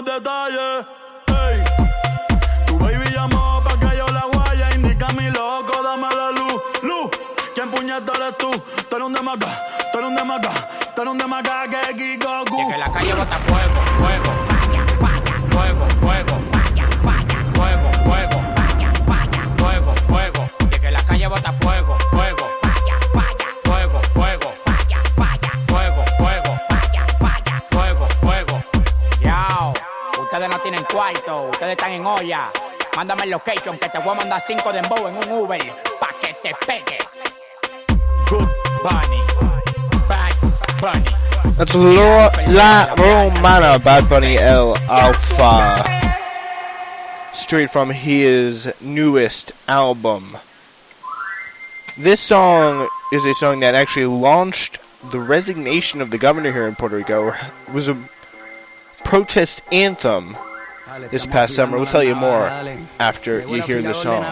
más detalles. Ey, tu baby llamó pa' que yo la guaya. Indica mi loco, dame la luz. Luz, ¿quién puñeta eres tú? Tú eres un demacá, tú eres un demacá, tú eres un demacá que Kikoku. Y que la calle bota fuego, fuego, vaya, vaya, fuego, fuego, vaya, vaya, fuego, fuego, vaya, vaya, fuego, fuego. Y que la calle bota fuego, fuego, vaya, vaya, fuego, fuego, vaya, vaya, fuego, fuego, vaya, vaya, fuego, fuego. Yao, ustedes no tienen cuarto, ustedes están en olla. Mándame el location que te voy a mandar 5 dembow en un Uber pa' que te pegue. Good Bunny, Bad Bunny. That's La Romana, Bad Bunny El Alfa, straight from his newest album. This song is a song that actually launched the resignation of the governor here in Puerto Rico. It was a protest anthem this past summer. We'll tell you more after you hear the song.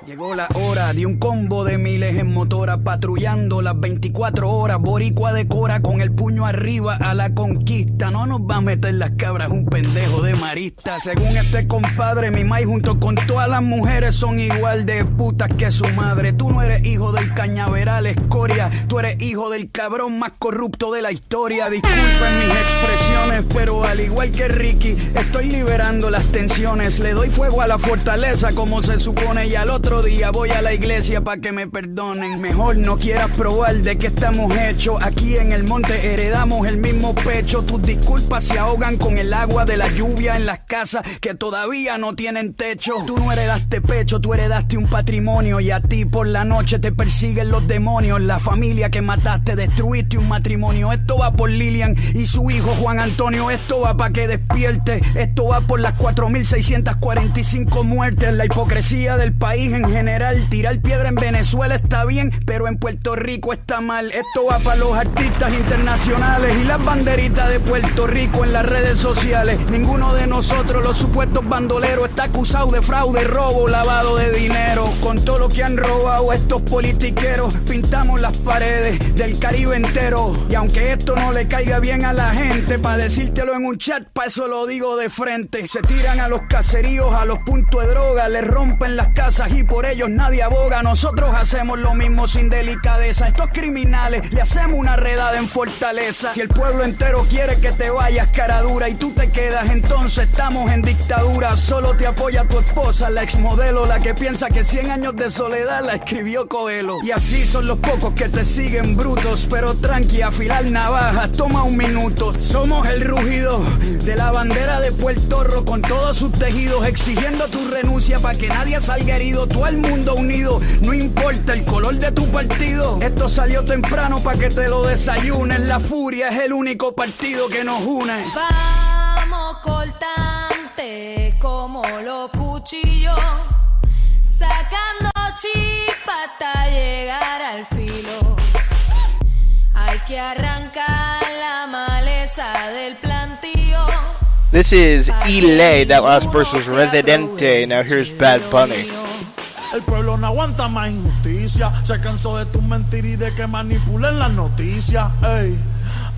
Llegó la hora de un combo de miles en motora, patrullando las 24 horas. Boricua decora con el puño arriba a la conquista. No nos va a meter las cabras un pendejo de marista. Según este compadre, mi maíz junto con todas las mujeres son igual de putas que su madre. Tú no eres hijo del cañaveral escoria, tú eres hijo del cabrón más corrupto de la historia. Disculpen mis expresiones, pero al igual que Ricky, estoy liberando las tensiones. Le doy fuego a la fortaleza como se supone y al otro día voy a la iglesia pa' que me perdonen. Mejor no quieras probar de qué estamos hechos. Aquí en el monte heredamos el mismo pecho. Tus disculpas se ahogan con el agua de la lluvia en las casas que todavía no tienen techo. Tú no heredaste pecho, tú heredaste un patrimonio. Y a ti por la noche te persiguen los demonios. La familia que mataste, destruiste un matrimonio. Esto va por Lilian y su hijo Juan Antonio. Esto va pa' que despierte. Esto va por las 4.645 muertes. La hipocresía del país en general. Tirar piedra en Venezuela está bien, pero en Puerto Rico está mal. Esto va para los artistas internacionales y las banderitas de Puerto Rico en las redes sociales. Ninguno de nosotros, los supuestos bandoleros, está acusado de fraude, robo, lavado de dinero. Con todo lo que han robado estos politiqueros, pintamos las paredes del Caribe entero. Y aunque esto no le caiga bien a la gente, para decírtelo en un chat, pa' eso lo digo de frente. Se tiran a los caseríos, a los puntos de droga, les rompen las casas y por ellos nadie aboga. Nosotros hacemos lo mismo sin delicadeza. Estos criminales le hacemos una redada en Fortaleza. Si el pueblo entero quiere que te vayas cara dura y tú te quedas, entonces estamos en dictadura. Solo te apoya tu esposa, la exmodelo, la que piensa que 100 años de soledad la escribió Coelho. Y así son los pocos que te siguen brutos, pero tranqui, afilar navajas toma un minuto. Somos el rugido de la bandera de Puerto Rico con todos sus tejidos, exigiendo tu renuncia para que nadie salga herido. Todo el mundo unido, no importa el color de tu partido. Esto salió temprano para que te lo desayunes. La furia es el único partido que nos une. Vamos cortante como los cuchillos, sacando chispa hasta llegar al filo. Hay que arrancar la maleza del plantío. This is Ile. That last verse was Residente. Now here's Bad Bunny. El pueblo no aguanta más injusticia. Se cansó de tus mentiras y de que manipulen las noticias. Ey,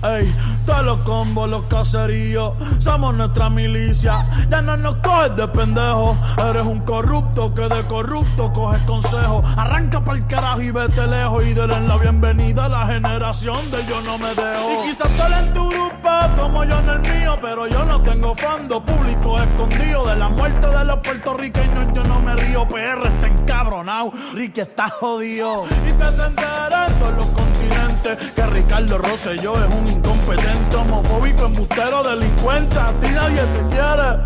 ey, todos los combos, los caseríos, somos nuestra milicia. Ya no nos coges de pendejo. Eres un corrupto que de corrupto coges consejo. Arranca pa'l carajo y vete lejos. Y denle la bienvenida a la generación del yo no me dejo. Y quizás tú en tu grupo como yo en el mío, pero yo no tengo fondo público escondido. De la muerte de los puertorriqueños yo no me río. PR está encabronado, Ricky está jodido. Y te enteras en todos los continentes que Ricardo Rosselló es un incompetente, homofóbico, embustero, delincuente. A ti nadie te quiere,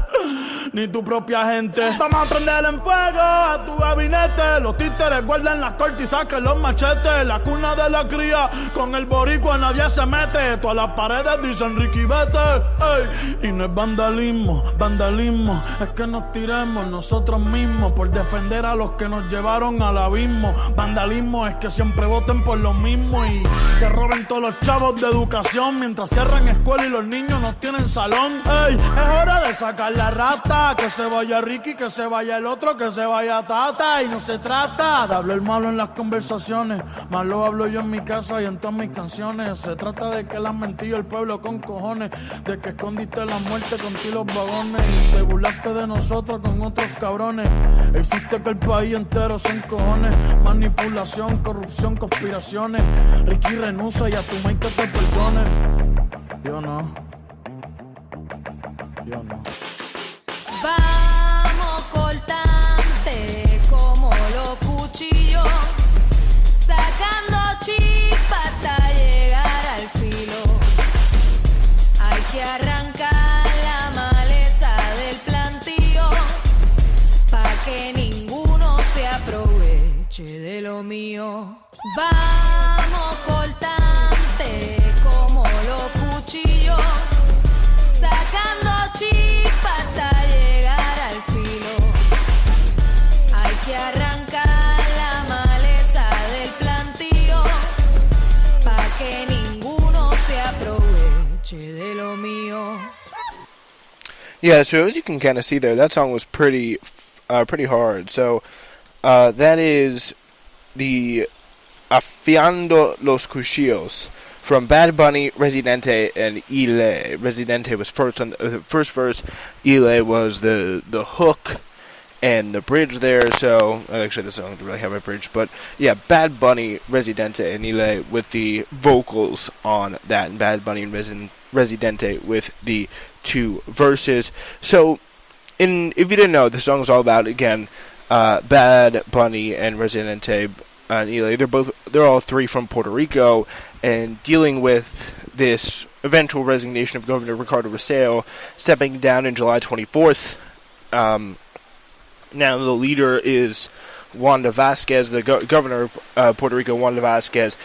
ni tu propia gente. Vamos a prender en fuego a tu gabinete. Los títeres guardan las cortes y saquen los machetes. La cuna de la cría, con el boricua nadie se mete. Todas las paredes dicen Ricky vete. Ey. Y no es vandalismo, vandalismo es que nos tiremos nosotros mismos por defender a los que nos llevaron al abismo. Vandalismo es que siempre voten por lo mismo y se roben todos los chavos de educación mientras cierran escuela y los niños no tienen salón. Ey, es hora de sacar la rata. rata. Que se vaya Ricky, que se vaya el otro, que se vaya Tata. Y no se trata de hablar malo en las conversaciones, más lo hablo yo en mi casa y en todas mis canciones. Se trata de que le has mentido el pueblo con cojones, de que escondiste la muerte con ti los vagones y te burlaste de nosotros con otros cabrones. Hiciste que el país entero se encojone. Manipulación, corrupción, conspiraciones. Ricky renuncia y a tu mente te perdone. Yo no. Vamos cortante como los cuchillos, sacando chispa hasta llegar al filo. Hay que arrancar la maleza del plantío, pa' que ninguno se aproveche de lo mío. Vamos cortante como los cuchillos, sacando chispa hasta llegar al filo. Hay que arrancar la maleza del plantío, pa' que ninguno se aproveche de lo mío. Yeah, so as you can kind of see there, that song was pretty hard. So that is the Afiando los Cuchillos from Bad Bunny, Residente, and Ile. Residente was first on the first verse. Ile was the hook and the bridge there. So actually, this song doesn't really have a bridge, but yeah, Bad Bunny, Residente, and Ile with the vocals on that, and Bad Bunny and Residente with the two verses. So, if you didn't know, the song is all about, again, Bad Bunny and Residente and Ile. They're all three from Puerto Rico, and dealing with this eventual resignation of Governor Ricardo Rossello, stepping down in July 24th. Now the leader is Wanda Vasquez, the governor of Puerto Rico, Wanda Vasquez,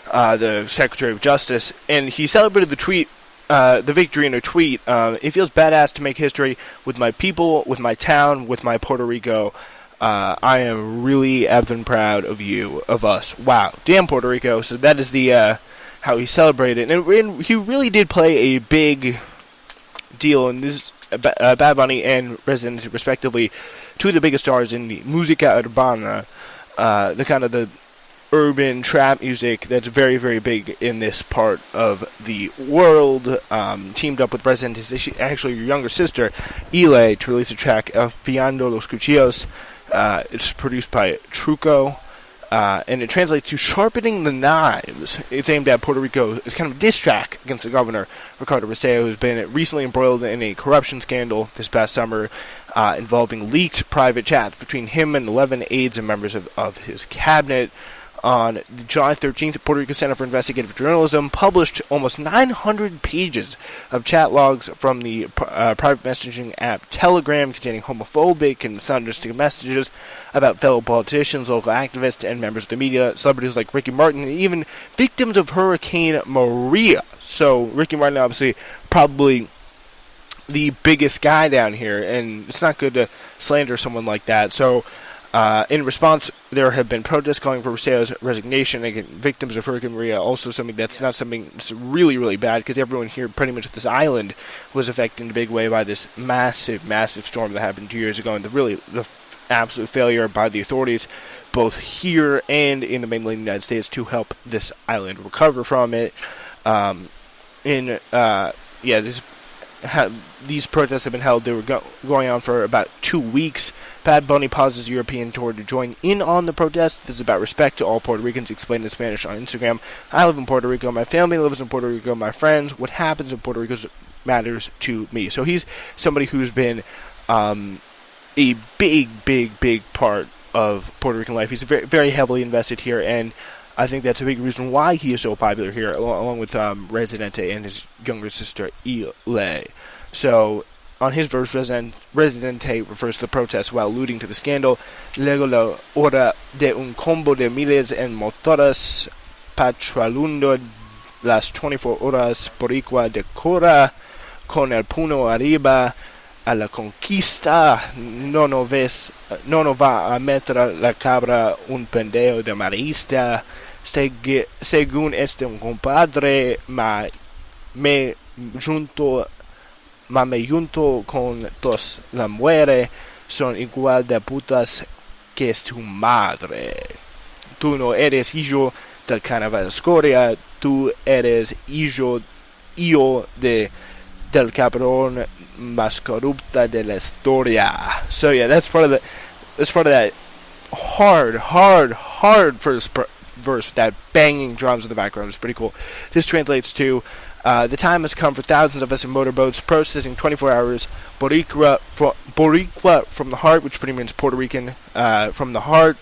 the Secretary of Justice, and he celebrated the victory in a tweet. It feels badass to make history with my people, with my town, with my Puerto Rico. I am really effing proud of you, of us. Wow. Damn Puerto Rico. So that is the how he celebrated. And he really did play a big deal in this, Bad Bunny and Resident, respectively, two of the biggest stars in the musica urbana, the kind of the urban trap music that's very, very big in this part of the world. Teamed up with Resident, actually your younger sister, Ile, to release a track, Afiando los Cuchillos. It's produced by Truco, and it translates to Sharpening the Knives. It's aimed at Puerto Rico. It's kind of a diss track against the governor, Ricardo Rossello, who's been recently embroiled in a corruption scandal this past summer involving leaked private chats between him and 11 aides and members of his cabinet. On July 13th, the Puerto Rico Center for Investigative Journalism published almost 900 pages of chat logs from the private messaging app Telegram, containing homophobic and misogynistic messages about fellow politicians, local activists, and members of the media, celebrities like Ricky Martin, and even victims of Hurricane Maria. So Ricky Martin, obviously, probably the biggest guy down here, and it's not good to slander someone like that. So in response, there have been protests calling for Rossello's resignation. Again, victims of Hurricane Maria, also something that's not something that's really, really bad, because everyone here pretty much at this island was affected in a big way by this massive, massive storm that happened 2 years ago, and the absolute failure by the authorities, both here and in the mainland United States, to help this island recover from it. These protests have been held. They were going on for about 2 weeks. Bad Bunny pauses European tour to join in on the protests. This is about respect to all Puerto Ricans, explained in Spanish on Instagram. I live in Puerto Rico. My family lives in Puerto Rico. My friends. What happens in Puerto Rico matters to me. So he's somebody who's been a big, big, big part of Puerto Rican life. He's very, very heavily invested here, and I think that's a big reason why he is so popular here, along with Residente and his younger sister, Ile. So, on his verse, Residente refers to the protests while alluding to the scandal. Luego la hora de un combo de miles en motoras patrullando las 24 horas boricua de Cora con el puño arriba a la conquista. No va a meter la cabra un pendejo de marista. Según este compadre, me junto mame junto con todas las mujeres son igual de putas que su madre. Tú no eres hijo del carnaval de escoria, tú eres hijo del cabrón más corrupta de la historia. So yeah, that's part of that hard first verse with that banging drums in the background. It's pretty cool. This translates to the time has come for thousands of us in motorboats processing 24 hours Boricua from the heart, which pretty means Puerto Rican, from the heart,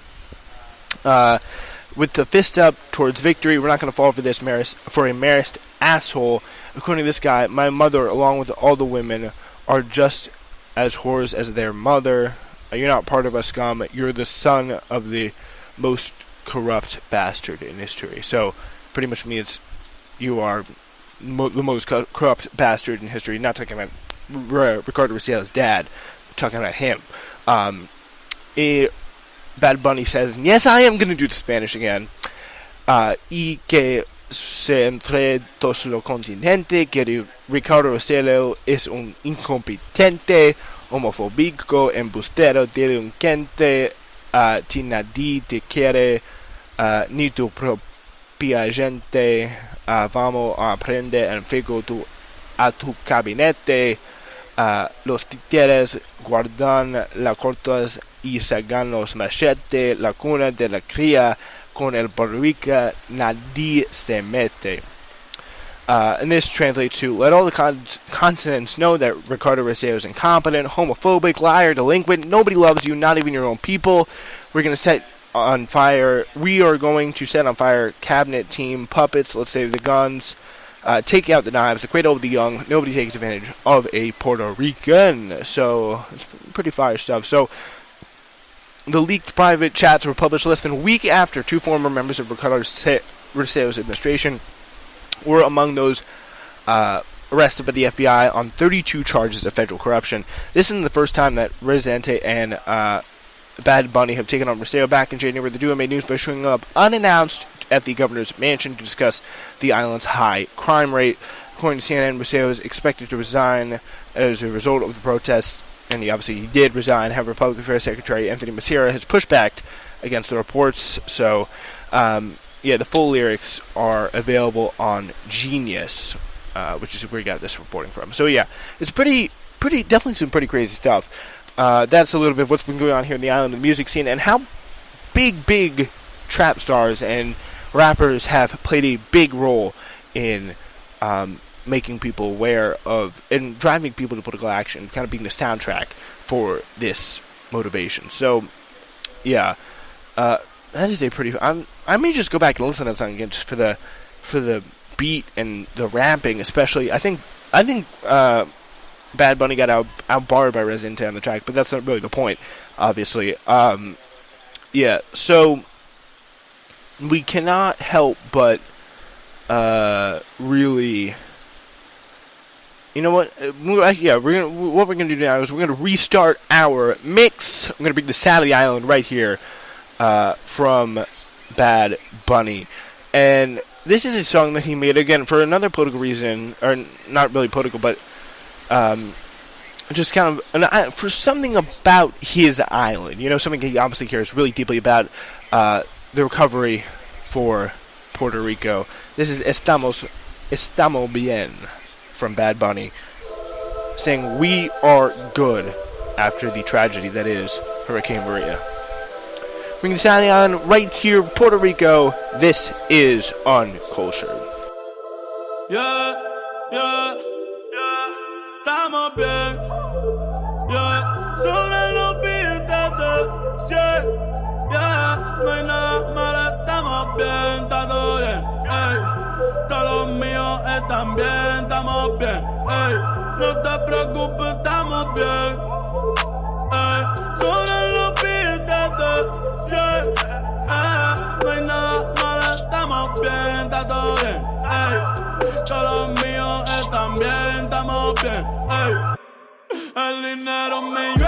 with the fist up towards victory. We're not going to fall for this for a marist asshole. According to this guy, my mother, along with all the women, are just as whores as their mother. You're not part of us, scum. You're the son of the most corrupt bastard in history. So, pretty much means you are the most corrupt bastard in history. Not talking about Ricardo Rosello's dad. We're talking about him. Bad Bunny says, yes, I am going to do the Spanish again. Y que se entre todos los continentes, que Ricardo Rosello es un incompetente, homofóbico, embustero, delincuente, ti nadie te quiere, ni tu propia gente, vamos a aprender en figo a tu gabinete, los títeres guardan las cortas y sacan los machetes, la cuna de la cría, con el borrica nadie se mete. And this translates to, let all the continents know that Ricardo Rosello is incompetent, homophobic, liar, delinquent. Nobody loves you, not even your own people. We are going to set on fire cabinet team, puppets, let's say the guns, take out the knives, equate over the young. Nobody takes advantage of a Puerto Rican. So, it's pretty fire stuff. So, the leaked private chats were published less than a week after two former members of Ricardo Rosello's administration were among those arrested by the FBI on 32 charges of federal corruption. This isn't the first time that Residente and Bad Bunny have taken on Rosello. Back in January, the duo made news by showing up unannounced at the governor's mansion to discuss the island's high crime rate. According to CNN, Rosello is expected to resign as a result of the protests, and he did resign. However, Public Affairs Secretary Anthony Maceira has pushed back against the reports. So, the full lyrics are available on Genius, which is where we got this reporting from. So yeah, it's pretty, definitely some pretty crazy stuff. That's a little bit of what's been going on here in the island of the music scene, and how big trap stars and rappers have played a big role in making people aware of and driving people to political action, kind of being the soundtrack for this motivation. So, yeah, that is a pretty. I may just go back and listen to that song again just for the beat and the rapping, especially. I think Bad Bunny got outbarred by Residente on the track, but that's not really the point, obviously. Yeah, so we cannot help but really. You know what? What we're gonna do now is we're gonna restart our mix. I'm gonna bring the Sally Island right here from Bad Bunny, and this is a song that he made again for another political reason, or not really political, but just kind of for something about his island. You know, something he obviously cares really deeply about, the recovery for Puerto Rico. This is Estamos Bien from Bad Bunny, saying we are good after the tragedy that is Hurricane Maria. Bring the sound on right here, Puerto Rico. This is Uncultured. Yeah, estamos bien. Yeah, sobre los billetes de 100. Yeah, no hay nada malo, estamos bien, está todo bien. Ey. Todos los míos están bien, estamos bien. Ey, no te preocupes, estamos bien. Ey, sobre los billetes de 100. No hay nada malo, estamos bien, está todo bien. Ey, todos los míos están bien, estamos bien. Ey, el dinero me llueve.